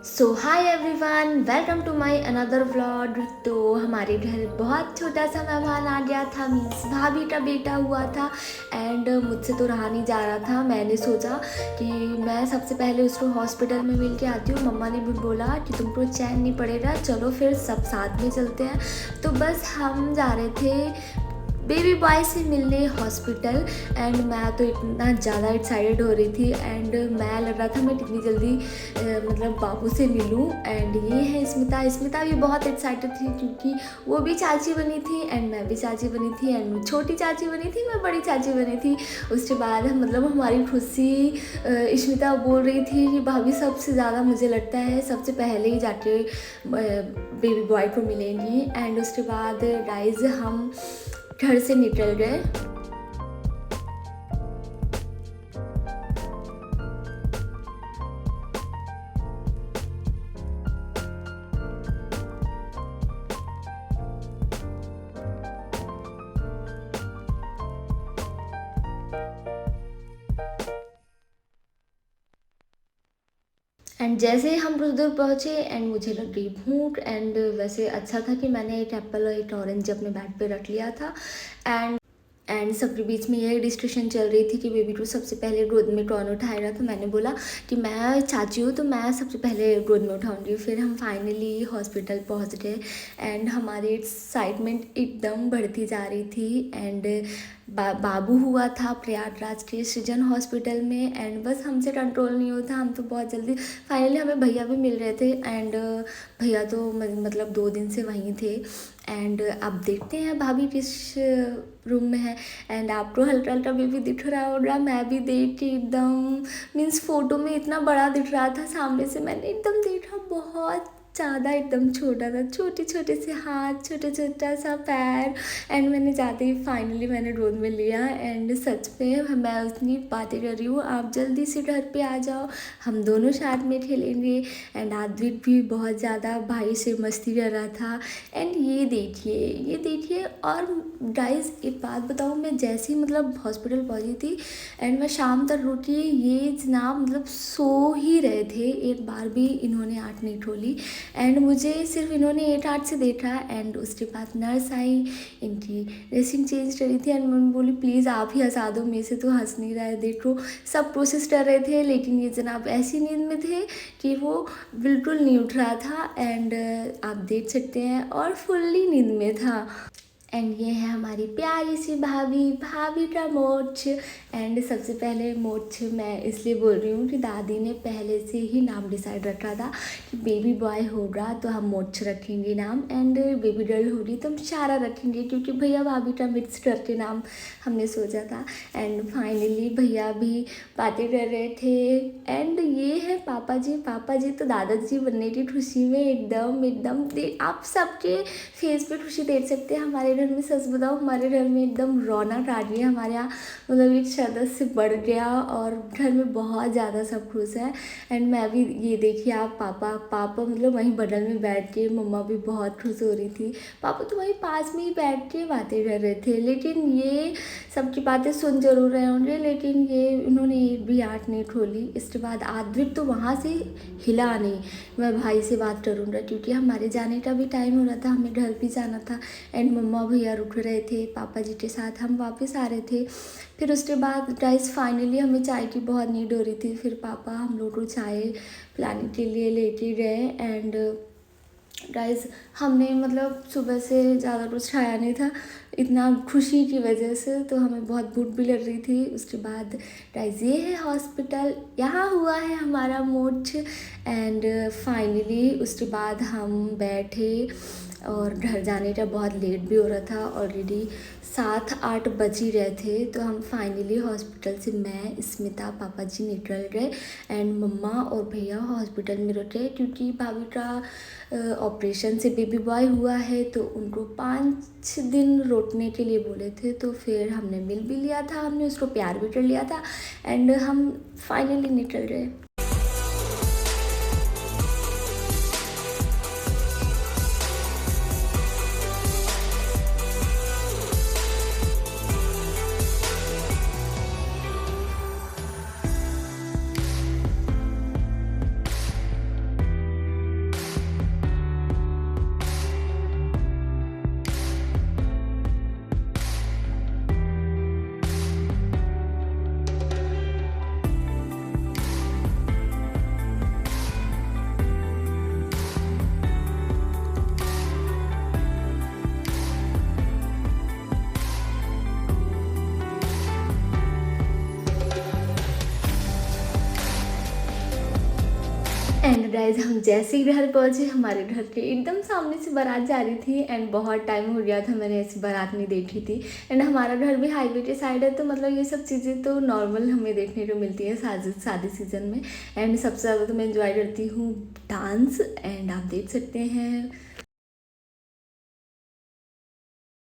So hi everyone, welcome to my another vlog. तो हमारे घर बहुत छोटा सा मेहमान आ गया था, मीन्स भाभी का बेटा हुआ था। एंड मुझसे तो रहा नहीं जा रहा था। मैंने सोचा कि मैं सबसे पहले उसको हॉस्पिटल में मिल के आती हूँ। मम्मा ने भी बोला कि तुमको चैन नहीं पड़ेगा, चलो फिर सब साथ में चलते हैं। तो बस हम जा रहे थे बेबी बॉय से मिलने हॉस्पिटल। एंड मैं तो इतना ज़्यादा एक्साइटेड हो रही थी। एंड मैं लग रहा था मैं कितनी जल्दी मतलब बाबू से मिलूं। एंड ये है स्मिता। स्मिता भी बहुत एक्साइटेड थी क्योंकि वो भी चाची बनी थी एंड मैं भी चाची बनी थी। एंड छोटी चाची बनी थी, मैं बड़ी चाची बनी थी। उसके बाद मतलब हमारी खुशी, स्मिता बोल रही थी कि भाभी सबसे ज़्यादा मुझे लगता है सबसे पहले ही जाके बेबी बॉय को मिलेंगी। एंड उसके बाद गाइस हम घर से निकल गए। एंड जैसे ही हम उधर पहुँचे एंड मुझे लग गई भूख। एंड वैसे अच्छा था कि मैंने एक एप्पल और एक ऑरेंज अपने बैग पे रख लिया था। एंड सबके बीच में यही डिस्कशन चल रही थी कि बेबी को सबसे पहले गोद में कौन उठाएगा। तो मैंने बोला कि मैं चाची हूँ तो मैं सबसे पहले गोद में उठाऊंगी। फिर हम फाइनली हॉस्पिटल पहुँच गए एंड हमारी एक्साइटमेंट एकदम बढ़ती जा रही थी। एंड बाबू हुआ था प्रयागराज के सृजन हॉस्पिटल में। एंड बस हमसे कंट्रोल नहीं होता, हम तो बहुत जल्दी फाइनली हमें भैया भी मिल रहे थे। एंड भैया तो मतलब 2 दिन से वहीं थे। एंड अब देखते हैं भाभी किस रूम में है। एंड आपको हल्का हल्का बेबी दिख रहा होगा, मैं भी देख के एकदम मीन्स फ़ोटो में इतना बड़ा दिख रहा था, सामने से मैंने एकदम देखा बहुत ज़्यादा एकदम छोटा था। छोटे छोटे से हाथ, छोटा छोटा सा पैर। एंड मैंने जाते ही फाइनली मैंने गोद में लिया। एंड सच में मैं उतनी बातें कर रही हूँ, आप जल्दी से घर पे आ जाओ, हम दोनों साथ में खेलेंगे। एंड आद्विक भी बहुत ज़्यादा भाई से मस्ती कर रहा था। एंड ये देखिए। और गाइस एक बात बताऊँ, मैं जैसे ही मतलब हॉस्पिटल पहुँची थी एंड मैं शाम तक रुकी, ये जनाब मतलब सो ही रहे थे। एक बार भी इन्होंने आँख नहीं खोली। एंड मुझे सिर्फ इन्होंने एक आँख से देखा। एंड उसके बाद नर्स आई, इनकी ड्रेसिंग चेंज करी थी। एंड मैंने बोली प्लीज़ आप ही हंसा दो, मेरे से तो हंस नहीं रहा है, देखो। सब कोशिश कर रहे थे लेकिन ये जनाब ऐसी नींद में थे कि वो बिल्कुल नहीं उठ रहा था। एंड आप देख सकते हैं और फुल्ली नींद में था। एंड ये है हमारी प्यारी सी भाभी, भाभी का मोच। एंड सबसे पहले मोच मैं इसलिए बोल रही हूँ कि दादी ने पहले से ही नाम डिसाइड रखा था कि बेबी बॉय होगा तो हम मोच रखेंगे नाम, एंड बेबी गर्ल होगी तो हम शारा रखेंगे, क्योंकि भैया भाभी का मिक्स करके नाम हमने सोचा था। एंड फाइनली भैया भी बातें कर रहे थे। एंड ये है पापा जी। पापा जी तो दादाजी बनने की खुशी में एकदम एकदम आप सबके फेस पे खुशी देख सकते हैं। हमारे घर में सच बताओ, हमारे घर में एकदम रौनक आ गई है। हमारे यहाँ मतलब एक सदस्य बढ़ गया और घर में बहुत ज़्यादा सब खुश है। एंड मैं भी ये देखिए, आप पापा मतलब वहीं बगल में बैठ के, मम्मा भी बहुत खुश हो रही थी। पापा तो वहीं पास में ही बैठ के बातें कर रहे थे। लेकिन ये सबकी बातें सुन जरूर रहे होंगे, लेकिन ये इन्होंने एक भी आँख नहीं खोली। इसके बाद आद्विक तो वहाँ से हिला नहीं। मैं भाई से बात करूँगा क्योंकि हमारे जाने का भी टाइम हो रहा था, हमें घर भी जाना था। एंड मम्मा भैया रुक रहे थे, पापा जी के साथ हम वापस आ रहे थे। फिर उसके बाद गाइस फाइनली हमें चाय की बहुत नीड हो रही थी। फिर पापा हम लोग को चाय पिलाने के लिए लेके गए। एंड गाइस हमने मतलब सुबह से ज़्यादा कुछ खाया नहीं था, इतना खुशी की वजह से, तो हमें बहुत भूख भी लग रही थी। उसके बाद गाइस ये है हॉस्पिटल, यहाँ हुआ है हमारा मोच। एंड फाइनली उसके बाद हम बैठे और घर जाने का बहुत लेट भी हो रहा था, ऑलरेडी 7-8 बज ही रहे थे। तो हम फाइनली हॉस्पिटल से मैं, स्मिता, पापा जी निकल गए। एंड मम्मा और भैया हॉस्पिटल में रुके क्योंकि भाभी का ऑपरेशन से बेबी बॉय हुआ है, तो उनको 5 दिन रोकने के लिए बोले थे। तो फिर हमने मिल भी लिया था, हमने उसको प्यार भी कर लिया था। एंड हम फाइनली निकल गए। एंड गाइस हम जैसे ही घर पहुँचे, हमारे घर के एकदम सामने से बारात जा रही थी एंड बहुत टाइम हो गया था मैंने ऐसी बारात नहीं देखी थी। एंड हमारा घर भी हाईवे के साइड है, तो मतलब ये सब चीज़ें तो नॉर्मल हमें देखने को मिलती है शादी शादी सीजन में। एंड सबसे ज़्यादा तो मैं इंजॉय करती हूँ डांस, एंड आप देख सकते हैं